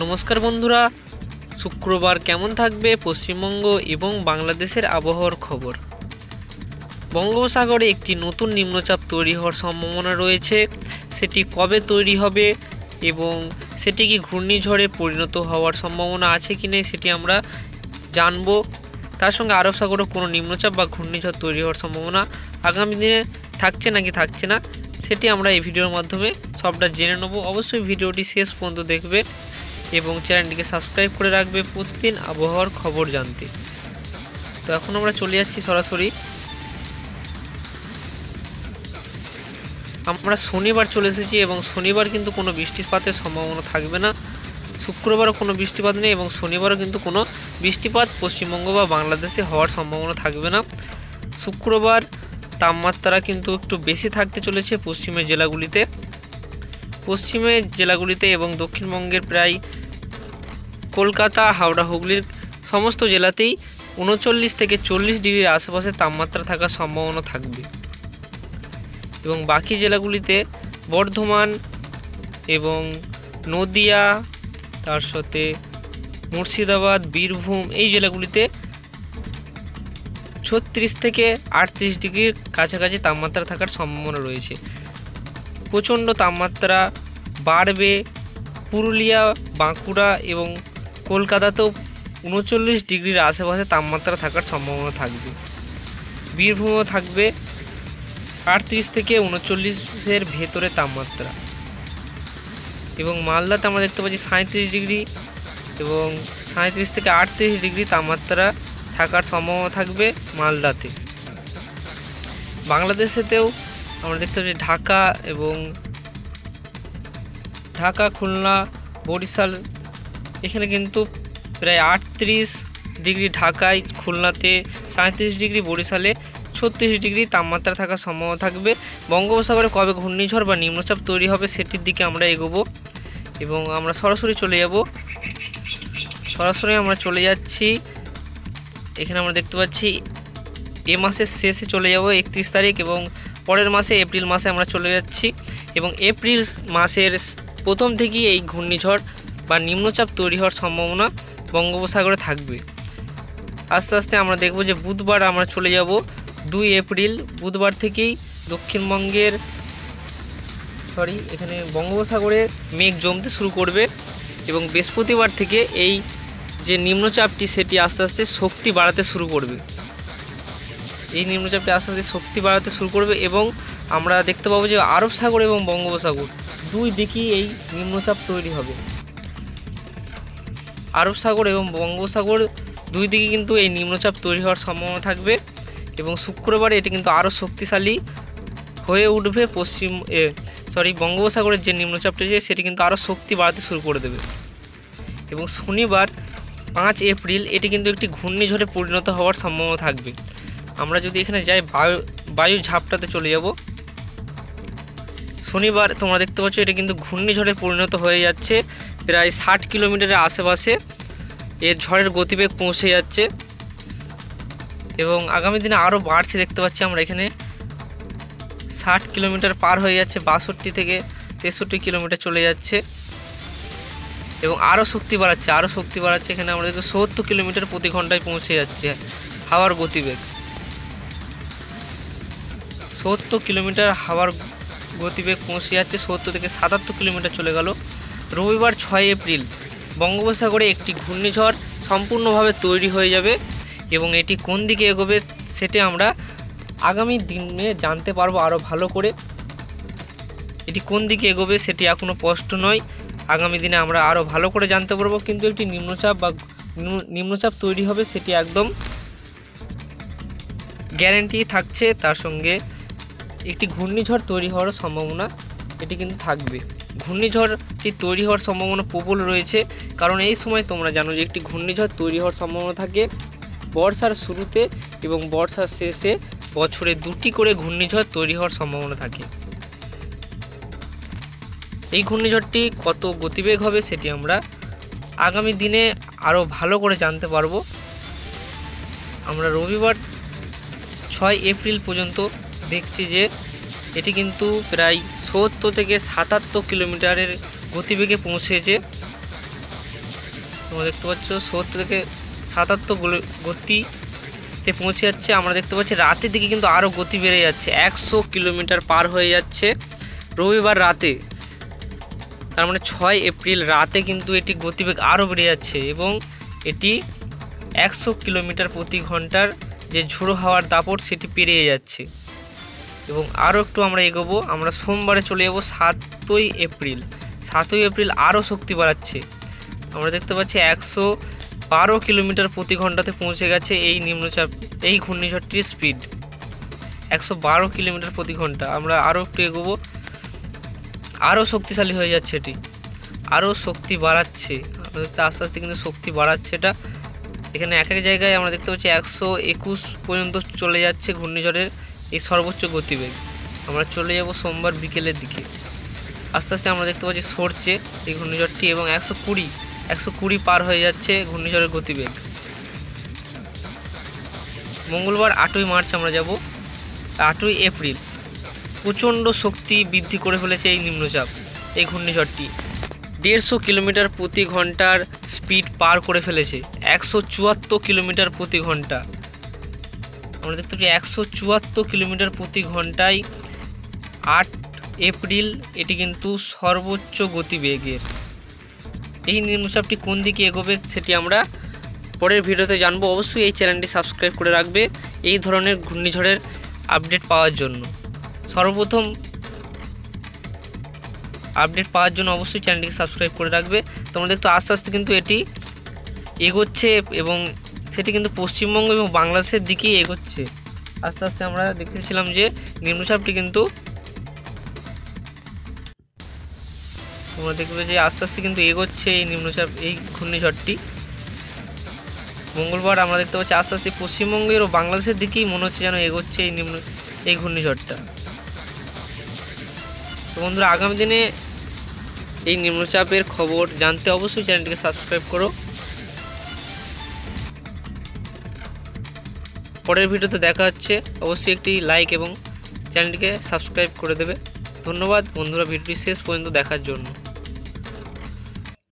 নমস্কার বন্ধুরা, শুক্রবার কেমন থাকবে পশ্চিমবঙ্গ এবং বাংলাদেশের আবহাওয়ার খবর। বঙ্গোপসাগরে একটি নতুন নিম্নচাপ তৈরি হওয়ার সম্ভাবনা রয়েছে। সেটি কবে তৈরি হবে এবং সেটি কি ঘূর্ণিঝড়ে পরিণত হওয়ার সম্ভাবনা আছে কি না সেটি আমরা জানব। তার সঙ্গে আরব সাগরে কোনো নিম্নচাপ বা ঘূর্ণিঝড় তৈরি হওয়ার সম্ভাবনা আগামী দিনে থাকছে নাকি থাকছে না সেটি আমরা এই ভিডিওর মাধ্যমে সবটা জেনে নেব। অবশ্যই ভিডিওটি শেষ পর্যন্ত দেখবে এবং চ্যানেলটিকে সাবস্ক্রাইব করে রাখবে প্রতিদিন আবহাওয়ার খবর জানতে। তো এখন আমরা চলে যাচ্ছি সরাসরি। আমরা শনিবার চলে এসেছি এবং শনিবার কিন্তু কোনো বৃষ্টিপাতের সম্ভাবনা থাকবে না। শুক্রবারও কোনো বৃষ্টিপাত নেই এবং শনিবারও কিন্তু কোনো বৃষ্টিপাত পশ্চিমবঙ্গ বা বাংলাদেশে হওয়ার সম্ভাবনা থাকবে না। শুক্রবার তাপমাত্রা কিন্তু একটু বেশি থাকতে চলেছে পশ্চিমের জেলাগুলিতে এবং দক্ষিণবঙ্গের প্রায় কলকাতা, হাওড়া, হুগলির সমস্ত জেলাতেই 39 থেকে 40 ডিগ্রির আশেপাশে তাপমাত্রা থাকার সম্ভাবনা থাকবে এবং বাকি জেলাগুলিতে বর্ধমান এবং নদিয়া, তার সাথে মুর্শিদাবাদ, বীরভূম এই জেলাগুলিতে 36 থেকে 38 ডিগ্রির কাছাকাছি তাপমাত্রা থাকার সম্ভাবনা রয়েছে। প্রচণ্ড তাপমাত্রা বাড়বে পুরুলিয়া, বাঁকুড়া এবং কলকাতাতেও 39 ডিগ্রির আশেপাশে তাপমাত্রা থাকার সম্ভাবনা থাকবে। বীরভূমও থাকবে 38 থেকে 39-এর ভেতরে তাপমাত্রা এবং মালদাতে আমরা দেখতে পাচ্ছি 37 ডিগ্রি এবং 37 থেকে 38 ডিগ্রি তাপমাত্রা থাকার সম্ভাবনা থাকবে মালদাতে। বাংলাদেশেতেও আমরা দেখতে পাচ্ছি ঢাকা, খুলনা, বরিশাল এখানে কিন্তু প্রায় 38 ডিগ্রি ঢাকায়, খুলনাতে 37 ডিগ্রি, বরিশালে 36 ডিগ্রি তাপমাত্রা থাকার সম্ভাবনা থাকবে। বঙ্গোপসাগরে কবে ঘূর্ণিঝড় বা নিম্নচাপ তৈরি হবে সেটির দিকে আমরা এগোবো এবং আমরা সরাসরি আমরা চলে যাচ্ছি। এখানে আমরা দেখতে পাচ্ছি এ মাসের শেষে চলে যাব 31 তারিখ এবং পরের মাসে এপ্রিল মাসে আমরা চলে যাচ্ছি এবং এপ্রিল মাসের প্রথম থেকেই এই ঘূর্ণিঝড় বা নিম্নচাপ তৈরি হওয়ার সম্ভাবনা বঙ্গোপসাগরে থাকবে। আস্তে আস্তে আমরা দেখব যে বুধবার আমরা চলে যাব 2 এপ্রিল। বুধবার থেকেই এখানে বঙ্গোপসাগরে মেঘ জমতে শুরু করবে এবং বৃহস্পতিবার থেকে এই যে নিম্নচাপটি সেটি আস্তে আস্তে শক্তি বাড়াতে শুরু করবে এবং আমরা দেখতে পাবো যে আরব সাগর এবং বঙ্গোপসাগর দুই দিকেই এই নিম্নচাপ তৈরি হবে। আরব সাগর এবং বঙ্গোপসাগর দুই দিকে কিন্তু এই নিম্নচাপ তৈরি হওয়ার সম্ভাবনা থাকবে এবং শুক্রবারে এটি কিন্তু আরও শক্তিশালী হয়ে উঠবে। বঙ্গোপসাগরের যে নিম্নচাপটি রয়েছে সেটি কিন্তু আরও শক্তি বাড়াতে শুরু করে দেবে এবং শনিবার 5 এপ্রিল এটি কিন্তু একটি ঘূর্ণিঝড়ে পরিণত হওয়ার সম্ভাবনা থাকবে। আমরা যদি এখানে যাই বায়ু ঝাপটাতে চলে যাব, শনিবার তোমরা দেখতে পাচ্ছ এটা কিন্তু ঘূর্ণিঝড়ে পরিণত হয়ে যাচ্ছে। প্রায় 60 কিলোমিটারের আশেপাশে এর ঝড়ের গতিবেগ পৌঁছে যাচ্ছে এবং আগামী দিনে আরও বাড়ছে। দেখতে পাচ্ছি আমরা এখানে 60 কিলোমিটার পার হয়ে যাচ্ছে, 62 থেকে 63 কিলোমিটার চলে যাচ্ছে এবং আরও শক্তি বাড়াচ্ছে। এখানে আমরা দেখতে 70 কিলোমিটার প্রতি ঘন্টায় পৌঁছে যাচ্ছে হাওয়ার গতিবেগ। 70 কিলোমিটার হাওয়ার গতিবেগ পৌঁছে যাচ্ছে, 70 থেকে 77 কিলোমিটার চলে গেল। রবিবার 6 এপ্রিল বঙ্গোপসাগরে একটি ঘূর্ণিঝড় সম্পূর্ণভাবে তৈরি হয়ে যাবে এবং এটি কোন দিকে এগোবে সেটি আমরা আগামী দিনে জানতে পারবো আরও ভালো করে। এটি কোন দিকে এগোবে সেটি এখনও স্পষ্ট নয়, আগামী দিনে আমরা আরও ভালো করে জানতে পারবো, কিন্তু একটি নিম্নচাপ তৈরি হবে সেটি একদম গ্যারেন্টি থাকছে। তার সঙ্গে একটি ঘূর্ণিঝড় তৈরি হওয়ার সম্ভাবনা এটি কিন্তু থাকবে। ঘূর্ণিঝড়টি তৈরি হওয়ার সম্ভাবনা প্রবল রয়েছে, কারণ এই সময় তোমরা জানো যে একটি ঘূর্ণিঝড় তৈরি হওয়ার সম্ভাবনা থাকে বর্ষার শুরুতে এবং বর্ষার শেষে। বছরে 2টি করে ঘূর্ণিঝড় তৈরি হওয়ার সম্ভাবনা থাকে। এই ঘূর্ণিঝড়টি কত গতিবেগ হবে সেটি আমরা আগামী দিনে আরও ভালো করে জানতে পারবো। আমরা রবিবার 6 এপ্রিল পর্যন্ত দেখছি যে এটি কিন্তু প্রায় 70 থেকে 77 কিলোমিটারের গতিবেগে পৌঁছেছে তোমরা দেখতে পাচ্ছ 70 থেকে 77 গতিতে পৌঁছে যাচ্ছে। আমরা দেখতে পাচ্ছি রাতের দিকে কিন্তু আরও গতি বেড়ে যাচ্ছে, 100 কিলোমিটার পার হয়ে যাচ্ছে রবিবার রাতে। তার মানে 6 এপ্রিল রাতে কিন্তু এটি গতিবেগ আরও বেড়ে যাচ্ছে এবং এটি 100 কিলোমিটার প্রতি ঘন্টার যে ঝোড়ো হাওয়ার দাপট সেটি পেরিয়ে যাচ্ছে। এবং আরও একটু আমরা এগোবো, আমরা সোমবারে চলে যাবো 7ই এপ্রিল। 7ই এপ্রিল আরও শক্তি বাড়াচ্ছে। আমরা দেখতে পাচ্ছি 112 কিলোমিটার প্রতি ঘন্টাতে পৌঁছে গেছে এই ঘূর্ণিঝড়টির স্পিড 112 কিলোমিটার প্রতি ঘন্টা। আমরা আরও একটু এগোবো, আরও শক্তিশালী হয়ে যাচ্ছে, এটি আরও শক্তি বাড়াচ্ছে। আমরা দেখতে আস্তে আস্তে কিন্তু শক্তি বাড়াচ্ছে এটা। এখানে এক এক জায়গায় আমরা দেখতে পাচ্ছি 121 পর্যন্ত চলে যাচ্ছে ঘূর্ণিঝড়ের এই সর্বোচ্চ গতিবেগ। আমরা চলে যাব সোমবার বিকেলের দিকে। আস্তে আস্তে আমরা দেখতে পাচ্ছি সরছে এই ঘূর্ণিঝড়টি এবং 120 পার হয়ে যাচ্ছে ঘূর্ণিঝড়ের গতিবেগ। মঙ্গলবার 8ই মার্চ আমরা যাব। 8ই এপ্রিল প্রচণ্ড শক্তি বৃদ্ধি করে ফেলেছে এই নিম্নচাপ, এই ঘূর্ণিঝড়টি 150 কিলোমিটার প্রতি ঘন্টার স্পিড পার করে ফেলেছে, 174 কিলোমিটার প্রতি ঘন্টা। আমরা দেখতে পাচ্ছি 174 কিলোমিটার প্রতি ঘন্টায় 8 এপ্রিল এটি কিন্তু সর্বোচ্চ গতিবেগের। এই নিম্নচাপটি কোন দিকে এগোবে সেটি আমরা পরের ভিডিওতে জানবো। অবশ্যই এই চ্যানেলটি সাবস্ক্রাইব করে রাখবে এই ধরনের ঘূর্ণিঝড়ের আপডেট পাওয়ার জন্য। সর্বপ্রথম আপডেট পাওয়ার জন্য অবশ্যই চ্যানেলটিকে সাবস্ক্রাইব করে রাখবে। তোমরা দেখতে আস্তে আস্তে কিন্তু এটি এগোচ্ছে এবং সেটি কিন্তু পশ্চিমবঙ্গ এবং বাংলাদেশের দিকেই এগোচ্ছে। আস্তে আস্তে আমরা দেখেছিলাম যে নিম্নচাপটি কিন্তু তোমরা দেখবে যে আস্তে আস্তে কিন্তু এগোচ্ছে এই নিম্নচাপ, এই ঘূর্ণিঝড়টি। মঙ্গলবার আমরা দেখতে পাচ্ছি আস্তে আস্তে পশ্চিমবঙ্গের ও বাংলাদেশের দিকেই মনে হচ্ছে যেন এগোচ্ছে এই ঘূর্ণিঝড়টা। তো বন্ধুরা, আগামী দিনে এই নিম্নচাপের খবর জানতে অবশ্যই চ্যানেলটিকে সাবস্ক্রাইব করো। পরের ভিডিওতে দেখা হচ্ছে, অবশ্যই একটি লাইক এবং চ্যানেলটিকে সাবস্ক্রাইব করে দেবে। ধন্যবাদ বন্ধুরা ভিডিওটি শেষ পর্যন্ত দেখার জন্য।